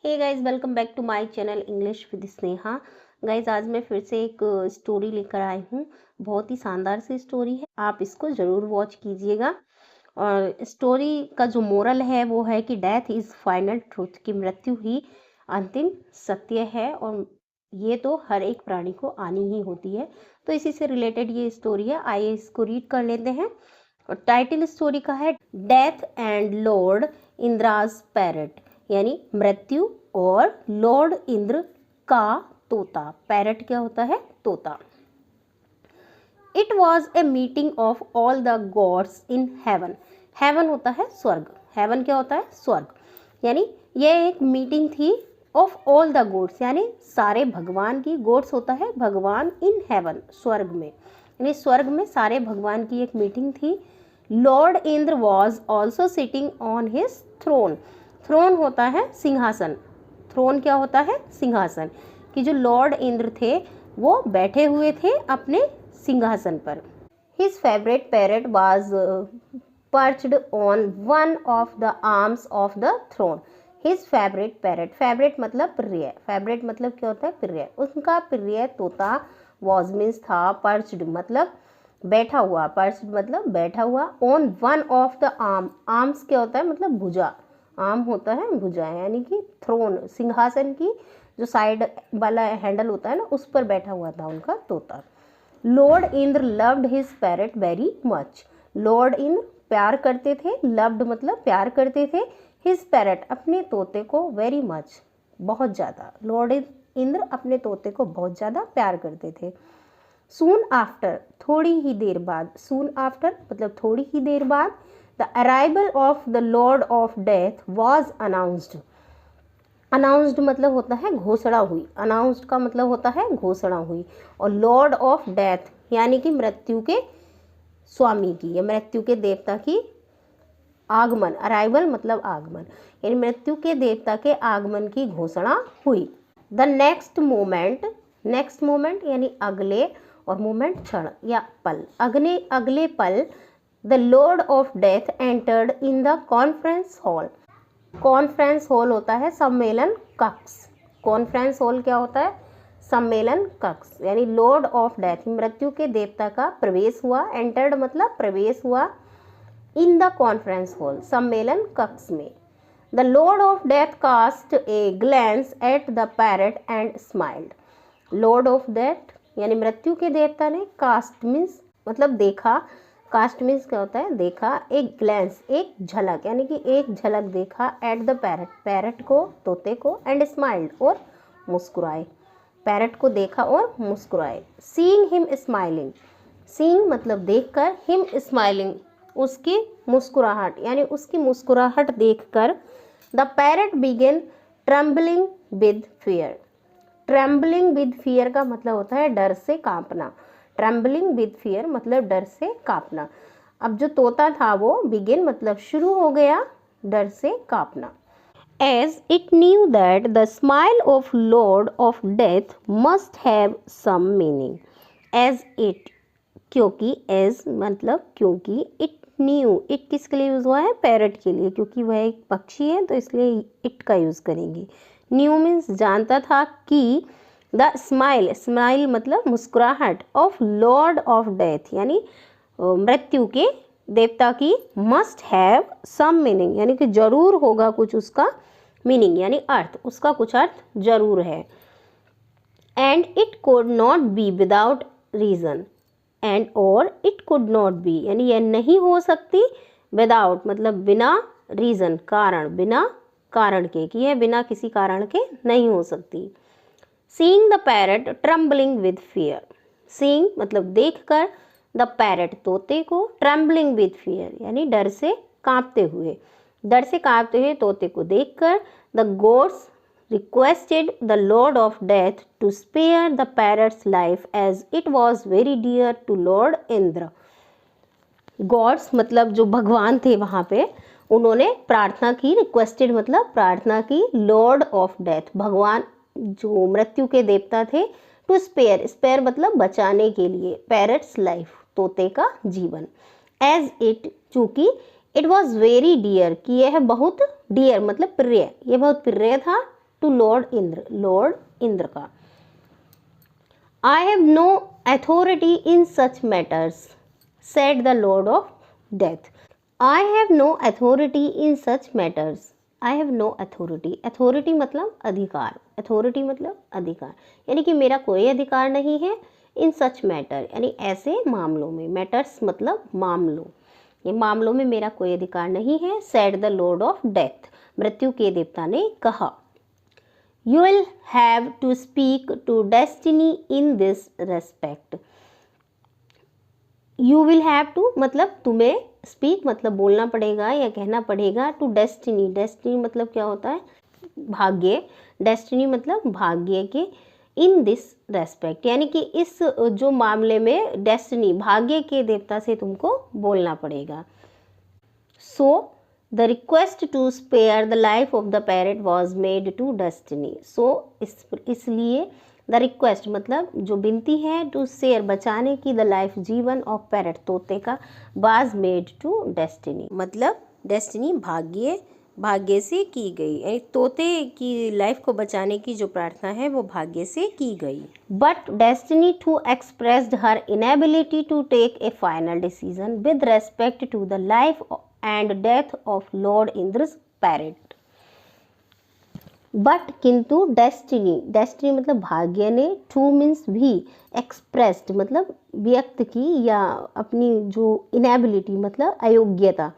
Hey guys, welcome back to my channel English with Sneha. Guys, आज मैं फिर से एक स्टोरी लेकर आई हूँ। बहुत ही शानदार सी स्टोरी है, आप इसको ज़रूर वॉच कीजिएगा। और स्टोरी का जो मोरल है वो है कि डेथ इज़ फाइनल ट्रूथ, कि मृत्यु ही अंतिम सत्य है और ये तो हर एक प्राणी को आनी ही होती है। तो इसी से रिलेटेड ये स्टोरी है, आइए इसको रीड कर लेते हैं। और टाइटल स्टोरी का है death and Lord Indraj parrot, यानी मृत्यु और लॉर्ड इंद्र का तोता। पैरट क्या होता है? तोता। It was a meeting of all the gods in heaven. Heaven होता है स्वर्ग। हेवन क्या होता है? स्वर्ग। यानी यह एक मीटिंग थी ऑफ ऑल द गॉड्स, यानी सारे भगवान की। गॉड्स होता है भगवान, इन हेवन स्वर्ग में, यानी स्वर्ग में सारे भगवान की एक मीटिंग थी। Lord Indra was also sitting on his throne. Throne होता है सिंहासन। थ्रोन क्या होता है? सिंहासन। कि जो लॉर्ड इंद्र थे वो बैठे हुए थे अपने सिंहासन पर। His favourite parrot was perched on one of the arms of the throne. His favourite parrot, favourite मतलब प्रिय, फेवरेट मतलब क्या होता है? प्रिय। उनका प्रिय तोता वॉज मीन्स था, पर्च्ड मतलब बैठा हुआ, पर्च्ड मतलब बैठा हुआ, on one of the arm. Arms क्या होता है? मतलब भुजा। आर्म होता है भुजा, यानी कि थ्रोन, सिंहासन की जो साइड वाला हैंडल होता है ना, उस पर बैठा हुआ था उनका तोता। Lord Indra loved his parrot very much. Lord Indra प्यार करते थे, लव्ड मतलब प्यार करते थे, हिज पैरट अपने तोते को, वेरी मच बहुत ज़्यादा। लॉर्ड इंद्र अपने तोते को बहुत ज़्यादा प्यार करते थे। सून आफ्टर थोड़ी ही देर बाद, सून आफ्टर मतलब थोड़ी ही देर बाद, the arrival of the lord of death was announced. Announced मतलब होता है घोषणा हुई। अनाउंस्ड का मतलब होता है घोषणा हुई। और लॉर्ड ऑफ डेथ यानी कि मृत्यु के स्वामी की या मृत्यु के देवता की आगमन। अराइवल मतलब आगमन, यानी मृत्यु के देवता के आगमन की घोषणा हुई। The next moment, next moment यानी अगले, और मोमेंट क्षण या पल, अगले पल, the lord of death entered in the conference hall. Conference hall होता है सम्मेलन कक्ष। कॉन्फ्रेंस हॉल क्या होता है? सम्मेलन कक्ष। यानी लॉर्ड ऑफ डेथ मृत्यु के देवता का प्रवेश हुआ। एंटर्ड मतलब प्रवेश हुआ, इन द कॉन्फ्रेंस हॉल सम्मेलन कक्ष में। The lord of death cast a glance at the parrot and smiled. Lord of death यानी मृत्यु के देवता ने, कास्ट मीन्स मतलब देखा, कास्ट मीन्स क्या होता है? देखा, एक ग्लैंस एक झलक, यानी कि एक झलक देखा, एट द पैरट पैरट को, तोते को, एंड स्माइल्ड और मुस्कुराए। पैरट को देखा और मुस्कुराए। सीइंग हिम स्माइलिंग, सीइंग मतलब देखकर, हिम स्माइलिंग उसकी मुस्कुराहट, यानी उसकी मुस्कुराहट देखकर, the parrot began trembling with fear. Trembling with fear का मतलब होता है डर से कांपना। ट्रेम्बलिंग विद फियर मतलब डर से कांपना। अब जो तोता था वो बिगिन मतलब शुरू हो गया, डर से कांपना। As it knew that the smile of lord of death must have some meaning. As it क्योंकि, एज मतलब क्योंकि, इट न्यू, इट किसके लिए यूज़ हुआ है? पैरट के लिए, क्योंकि वह एक पक्षी है तो इसलिए इट का यूज़ करेंगे। न्यू मीन्स जानता था कि, द स्माइल, स्माइल मतलब मुस्कुराहट, ऑफ लॉर्ड ऑफ डेथ यानी मृत्यु के देवता की, मस्ट हैव सम मीनिंग यानी कि जरूर होगा कुछ उसका मीनिंग यानी अर्थ, उसका कुछ अर्थ जरूर है। And it could not be without reason, and और इट कुड नॉट बी यानी यह नहीं हो सकती, विदाउट मतलब बिना, रीज़न कारण, बिना कारण के, कि यह बिना किसी कारण के नहीं हो सकती। Seeing the parrot trembling with fear, seeing मतलब देखकर, द पैरट तोते को, ट्रम्बलिंग विद फियर यानी डर से कांपते हुए, डर से कांपते हुए तोते को देखकर, the gods requested the lord of death to spare the parrot's life as it was very dear to lord Indra. Gods मतलब जो भगवान थे वहाँ पे, उन्होंने प्रार्थना की, रिक्वेस्टेड मतलब प्रार्थना की, लॉर्ड ऑफ डेथ भगवान जो मृत्यु के देवता थे, टू स्पेयर, स्पेयर मतलब बचाने के लिए, पैरट्स लाइफ तोते का जीवन। एज इट चूँकि, इट वॉज वेरी डियर कि यह बहुत डियर मतलब प्रिय, यह बहुत प्रिय था, टू लॉर्ड इंद्र का। I have no authority in such matters said the lord of death. I have no authority in such matters. I have no authority, authority मतलब अधिकार, अथॉरिटी मतलब अधिकार, यानी कि मेरा कोई अधिकार नहीं है इन सच मैटर, यानी ऐसे मामलों में, मैटर्स मतलब मामलों, ये मामलों में मेरा कोई अधिकार नहीं है। Said the lord of death, मृत्यु के देवता ने कहा। You will have to speak to destiny in this respect. You will have to मतलब तुम्हें, स्पीक मतलब बोलना पड़ेगा या कहना पड़ेगा, टू डेस्टिनी, डेस्टिनी मतलब क्या होता है, भाग्य, डेस्टिनी मतलब भाग्य के, इन दिस रेस्पेक्ट यानी कि इस जो मामले में, डेस्टिनी भाग्य के देवता से तुमको बोलना पड़ेगा। So the request to spare the life of the parrot was made to destiny. So इसलिए द रिक्वेस्ट मतलब जो विनती है, टू शेयर बचाने की, द लाइफ जीवन ऑफ पैरेट तोते का, वाज मेड टू डेस्टिनी मतलब डेस्टिनी भाग्य से की गई, यानी तोते की लाइफ को बचाने की जो प्रार्थना है वो भाग्य से की गई। But destiny too expressed her inability to take a final decision with respect to the life and death of lord Indra's parrot. But किंतु डेस्टिनी, डेस्टिनी मतलब भाग्य ने, टू मीन्स भी, एक्सप्रेस्ड मतलब व्यक्त की, या अपनी जो इनएबिलिटी मतलब अयोग्यता,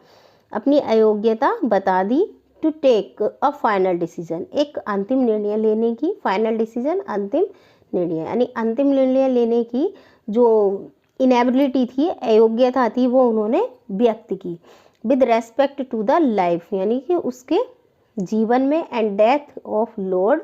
अपनी अयोग्यता बता दी, to take a final decision, एक अंतिम निर्णय लेने की, फाइनल डिसीजन अंतिम निर्णय, यानी अंतिम निर्णय लेने की जो इनएबिलिटी थी, अयोग्यता थी, वो उन्होंने व्यक्त की। With respect to the life यानी कि उसके जीवन में, and death of lord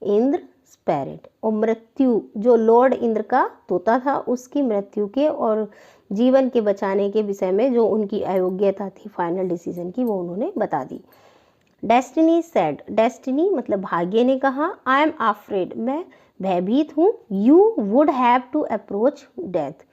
Indra parrot, और मृत्यु जो लॉर्ड इंद्र का तोता था उसकी मृत्यु के और जीवन के बचाने के विषय में जो उनकी अयोग्यता थी फाइनल डिसीजन की, वो उन्होंने बता दी। डेस्टिनी सेड, डेस्टिनी मतलब भाग्य ने कहा, आई एम आफ्रेड, मैं भयभीत हूँ, you would have to approach death.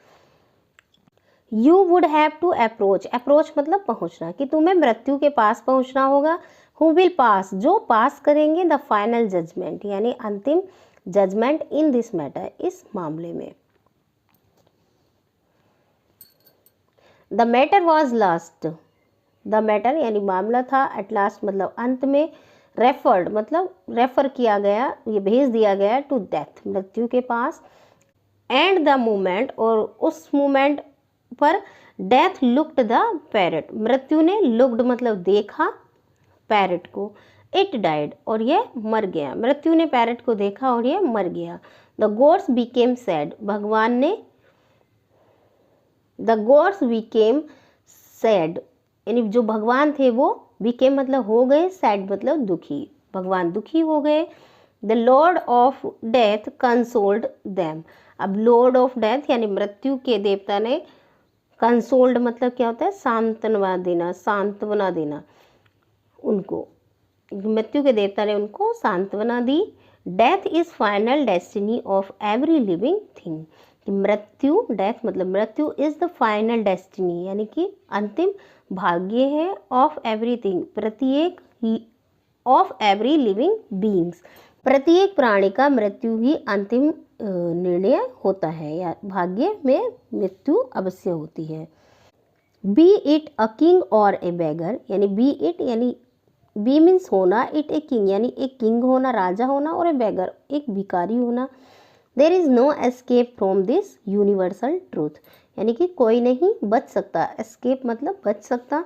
You would have to approach, approach मतलब पहुँचना, कि तुम्हें मृत्यु के पास पहुँचना होगा। हु विल पास, जो पास करेंगे, द फाइनल जजमेंट यानी अंतिम जजमेंट इन दिस मैटर, इस मामले में। The matter was last, the matter यानी मामला था, एट लास्ट मतलब अंत में, रेफर्ड मतलब रेफर किया गया, ये भेज दिया गया, टू डेथ मृत्यु के पास, एंड द मोमेंट और उस मोमेंट पर, डेथ लुक्ड द पैरेट, मृत्यु ने लुक्ड मतलब देखा पैरेट को, इट डाइड और यह मर गया, मृत्यु ने पैरेट को देखा और यह मर गया। द गॉड्स बिकेम सैड, भगवान ने, द गॉड्स बिकेम सैड यानी जो भगवान थे वो, बिकेम मतलब हो गए, सैड मतलब दुखी, भगवान दुखी हो गए। The lord of death consoled them, अब लॉर्ड ऑफ डेथ यानी मृत्यु के देवता ने, कंसोल्ड मतलब क्या होता है, सांत्वना देना, सांत्वना देना उनको, मृत्यु के देवता ने उनको सांत्वना दी। Death is final destiny of every living thing, मृत्यु, डेथ मतलब मृत्यु, इज द फाइनल डेस्टिनी यानी कि अंतिम भाग्य है, ऑफ एवरीथिंग प्रत्येक, ऑफ एवरी लिविंग बीइंग्स प्रत्येक प्राणी का मृत्यु ही अंतिम निर्णय होता है, या भाग्य में मृत्यु अवश्य होती है। बी इट अ किंग और ए बेगर, यानी बी इट यानी बी मीन्स होना, इट ए किंग यानी एक किंग होना, राजा होना, और ए बेगर एक भिखारी होना। There is no escape from this universal truth, यानी कि कोई नहीं बच सकता, एस्केप मतलब बच सकता,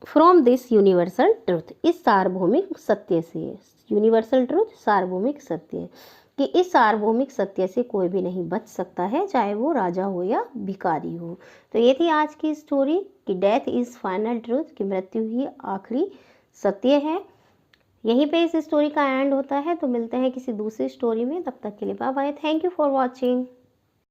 फ्रॉम दिस यूनिवर्सल ट्रूथ इस सार्वभौमिक सत्य से, यूनिवर्सल ट्रूथ सार्वभौमिक सत्य, कि इस सार्वभौमिक सत्य से कोई भी नहीं बच सकता है, चाहे वो राजा हो या भिखारी हो। तो ये थी आज की स्टोरी कि डेथ इज़ फाइनल ट्रूथ, कि मृत्यु ही आखिरी सत्य है। यहीं पे इस स्टोरी का एंड होता है। तो मिलते हैं किसी दूसरी स्टोरी में, तब तक के लिए bye bye, thank you for watching.